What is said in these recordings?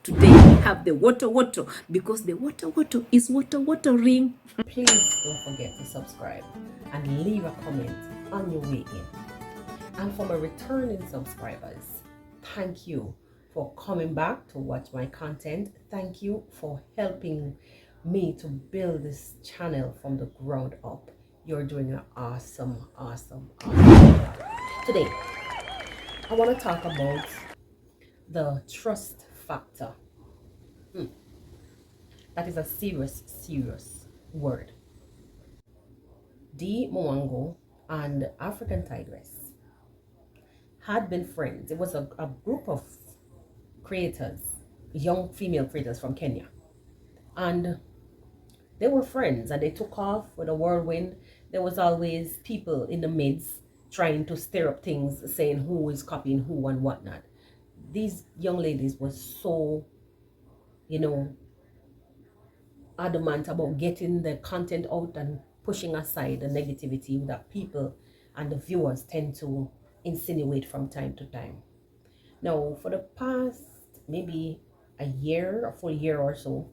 Today we have the water because the water is watering. Please don't forget to subscribe and leave a comment on your way in. And for my returning subscribers, thank you for coming back to watch my content. Thank you for helping me to build this channel from the ground up. You're doing an awesome job. Today, I want to talk about the trust factor. That is a serious word. DeeMwango and African Tigress had been friends. It was a group of creators, young female creators from Kenya. And they were friends and they took off with a whirlwind. There was always people in the midst trying to stir up things, saying who is copying who and whatnot. These young ladies were so, adamant about getting the content out and pushing aside the negativity that people and the viewers tend to insinuate from time to time. Now, for the past maybe a full year or so,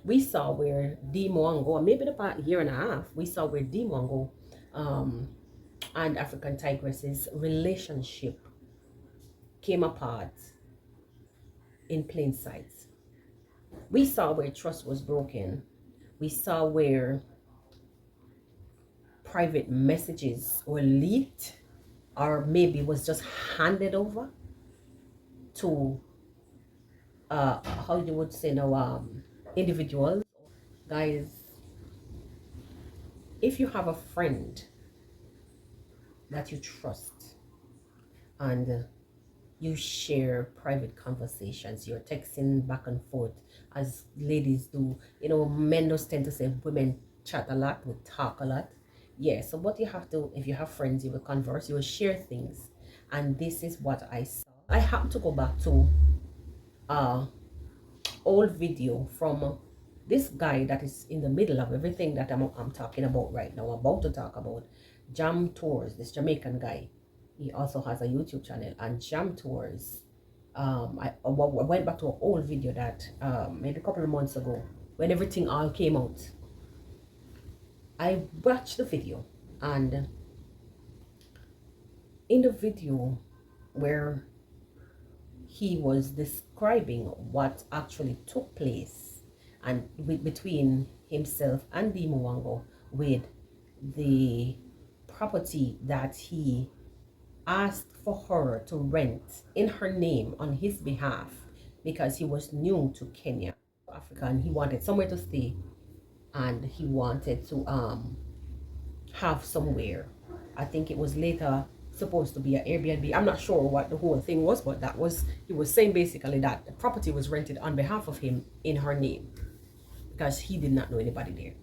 we saw where DeeMwango, or maybe the past year and a half, we saw where DeeMwango and African Tigress's relationship came apart in plain sight. We saw where trust was broken. We saw where private messages were leaked, or maybe was just handed over to how you would say now, individuals. Guys, if you have a friend that you trust and you share private conversations, you're texting back and forth as ladies do. Men just tend to say women chat a lot, we talk a lot. Yeah, so what you have to, if you have friends, you will converse, you will share things. And this is what I saw. I have to go back to old video from this guy that is in the middle of everything that I'm talking about right now. I'm about to talk about Jam Tours, this Jamaican guy. He also has a YouTube channel, and Jam Tours. I went back to an old video that maybe a couple of months ago when everything all came out. I watched the video, and in the video where he was describing what actually took place and between himself and DeeMwango with the property that he asked for her to rent in her name on his behalf, because he was new to Kenya, Africa, and he wanted somewhere to stay, and he wanted to have somewhere. I think it was later supposed to be an Airbnb. I'm not sure what the whole thing was, but that was, he was saying basically that the property was rented on behalf of him in her name because he did not know anybody there.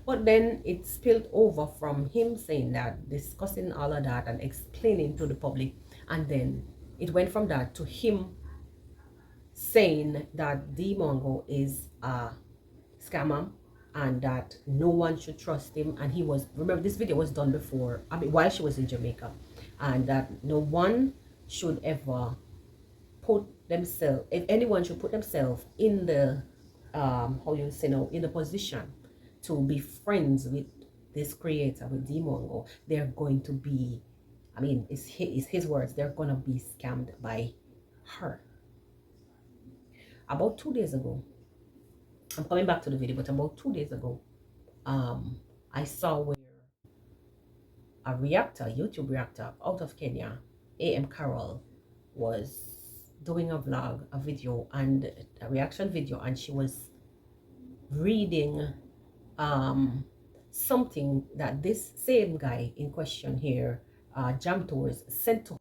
But then it spilled over from him saying that, discussing all of that and explaining to the public, and then it went from that to him saying that DeeMwango is a scammer and that no one should trust him. And he was, remember this video was done before, while she was in Jamaica, and that no one should ever put themselves, if anyone should put themselves in the in the position to be friends with this creator, with DeeMwango, they're going to be, it's his words, they're going to be scammed by her. About 2 days ago, I'm coming back to the video, but about 2 days ago, I saw where a YouTube reactor out of Kenya, AM Carol, was doing a vlog, a video, and a reaction video, and she was reading something that this same guy in question here, Jam Tours, sent to her.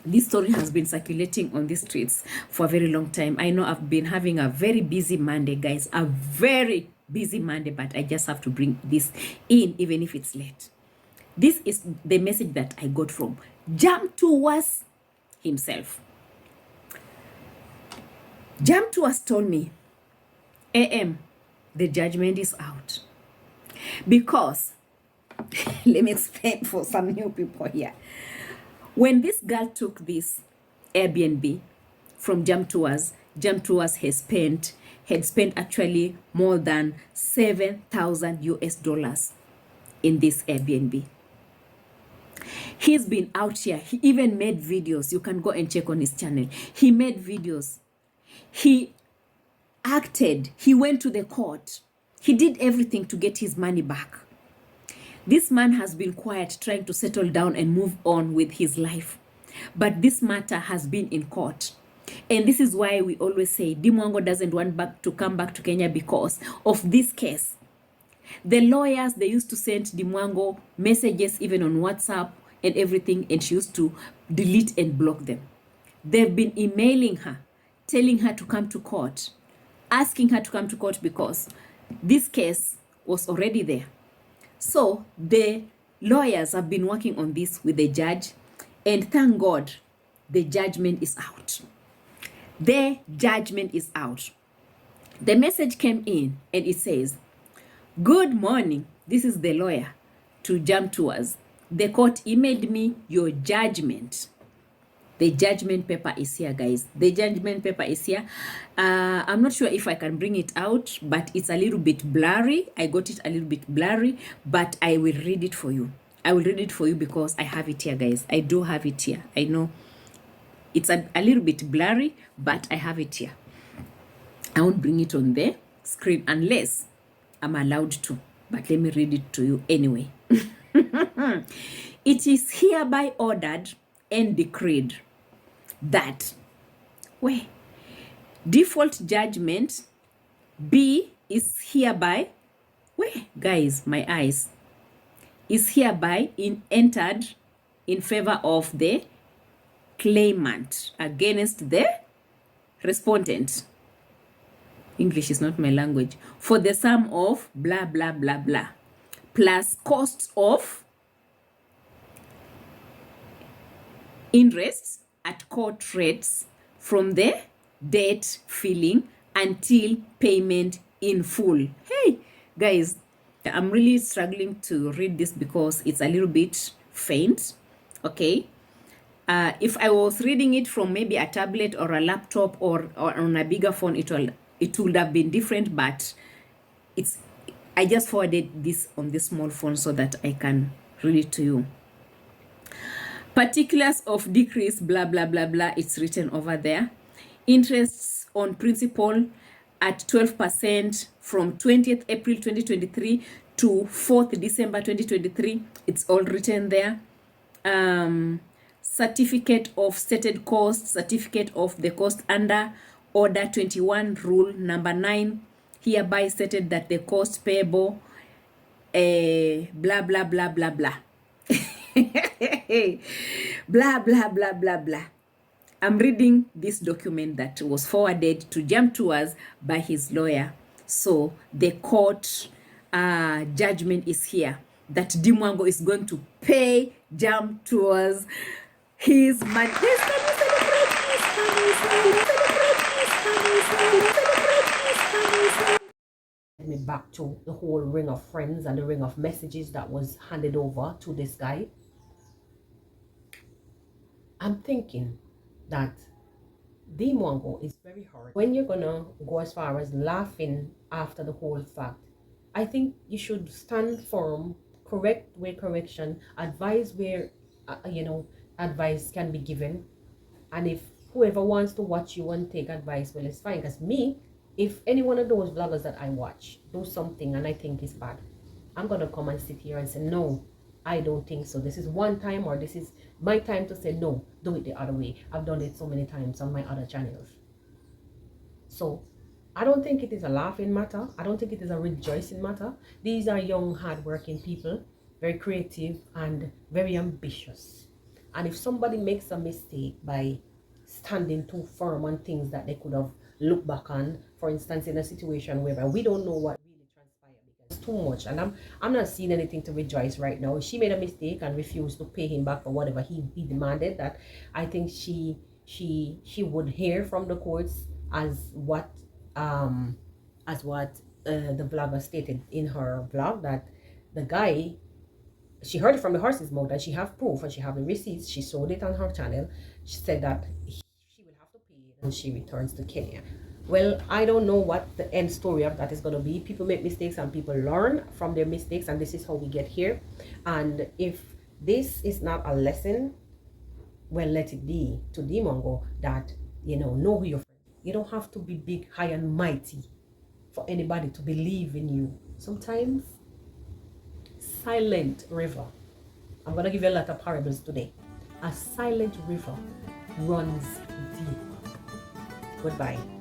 This story has been circulating on the streets for a very long time. I know I've been having a very busy Monday, guys, a very busy Monday, but I just have to bring this in, even if it's late. This is the message that I got from Jam Tours himself. Jam Tours told me, AM, the judgment is out. Because, let me explain for some new people here. When this girl took this Airbnb, from Jam Tours. Jam Tours had spent actually more than 7,000 US dollars in this Airbnb. He's been out here. He even made videos. You can go and check on his channel. He made videos. He acted. He went to the court. He did everything to get his money back. This man has been quiet, trying to settle down and move on with his life. But this matter has been in court. And this is why we always say DeeMwango doesn't want to come back to Kenya because of this case. The lawyers, they used to send DeeMwango messages even on WhatsApp and everything, and she used to delete and block them. They've been emailing her, telling her to come to court, asking her to come to court because this case was already there. So the lawyers have been working on this with the judge, and thank God the judgment is out. The judgment is out. The message came in and it says, "Good morning. This is the lawyer to Jam Tours. The court emailed me your judgment." The judgment paper is here, guys. The judgment paper is here. I'm not sure if I can bring it out, but it's a little bit blurry. I got it a little bit blurry, but I will read it for you. I will read it for you because I have it here, guys. I do have it here. I know it's a little bit blurry, but I have it here. I won't bring it on the screen unless I'm allowed to, but let me read it to you anyway. It is hereby ordered and decreed that default judgment B is hereby guys, my eyes, is hereby entered in favor of the claimant against the respondent. English is not my language. For the sum of blah blah blah blah plus costs of interest at court rates from the debt filling until payment in full. Hey guys, I'm really struggling to read this because it's a little bit faint. Okay, if I was reading it from maybe a tablet or a laptop or on a bigger phone, it would have been different, but I just forwarded this on this small phone so that I can read it to you. Particulars of decrease, blah, blah, blah, blah. It's written over there. Interests on principal at 12% from 20th April 2023 to 4th December 2023. It's all written there. Certificate of stated cost, certificate of the cost under Order 21, Rule number 9. Hereby stated that the cost payable, blah, blah, blah, blah, blah. Blah blah blah blah blah. I'm reading this document that was forwarded to Jam Tours by his lawyer. So the court judgment is here that DeeMwango is going to pay Jam Tours his money. Me back to the whole ring of friends and the ring of messages that was handed over to this guy. I'm thinking that DeeMwango is very hard. When you're gonna go as far as laughing after the whole fact, I think you should stand firm, correct where correction, advise where advice can be given, and if whoever wants to watch you and take advice, well, it's fine. Because me, if any one of those vloggers that I watch do something and I think is bad, I'm gonna come and sit here and say, no, I don't think so. This is one time, or this is my time to say, no, do it the other way. I've done it so many times on my other channels. So I don't think it is a laughing matter. I don't think it is a rejoicing matter. These are young, hardworking people, very creative and very ambitious. And if somebody makes a mistake by standing too firm on things that they could have looked back on, for instance, in a situation where we don't know what really transpired because it's too much, and I'm not seeing anything to rejoice right now. She made a mistake and refused to pay him back for whatever he demanded. That I think she would hear from the courts as what the vlogger stated in her vlog, that the guy, she heard it from the horse's mouth, and she have proof and she have the receipts. She showed it on her channel. She said that she will have to pay and she returns to Kenya. Well, I don't know what the end story of that is going to be. People make mistakes and people learn from their mistakes, and this is how we get here. And if this is not a lesson, well, let it be to DeeMwango that, know who your friend. You don't have to be big, high, and mighty for anybody to believe in you. Sometimes, silent river. I'm going to give you a lot of parables today. A silent river runs deep. Goodbye.